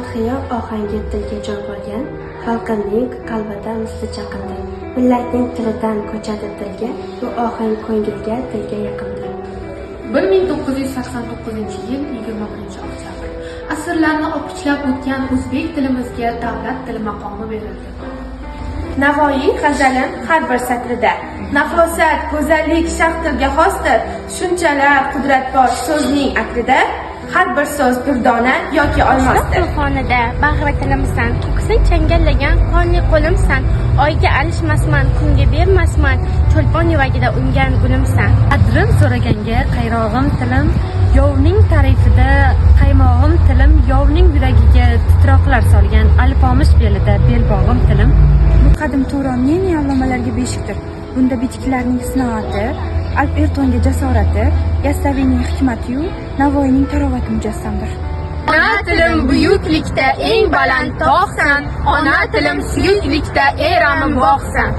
Madhiya ohangi dilga joy bo'lgan, xalqimning qalbida misli chaqildi. Millatning tilidan ko'chadi dilga, bu ohang ko'ngilga, dilga yaqindir. 1989-yil 21-oktyabr. Asrlarni opichlab o'tgan o'zbek tilimizga davlat tili maqomi berildi. Navoiy g'azalin har bir satrida nafosat, go'zallik shaxtilga xosdir. Shunchalar qudrat bor so'zning akrida, har bir so'z durdona yoki olmosdir. To'fonida bag'ri tilimsan, ko'ksing changallagan qonli qo'limsan. Oyga alishmasman, kunga bermasman, cho'lpon yuvagida ungan gulimsan. Qadrin so'raganga qayrog'im tilim, yovning ta'rifida qaymog'im tilim, yovning yuragiga titroqlar solgan alpomish belida belbog'im tilim. Bu qadim Turonning allomalarga beshikdir. Bunda bitiklarning sinoati, Alp Ertonga jasorati, Yassaviyning hikmati-yu Navoiyning tarovati mujassamdir. Ona tilim buyuklikda eng baland tog'san, ona tilim suyuklikda eramim bog'san.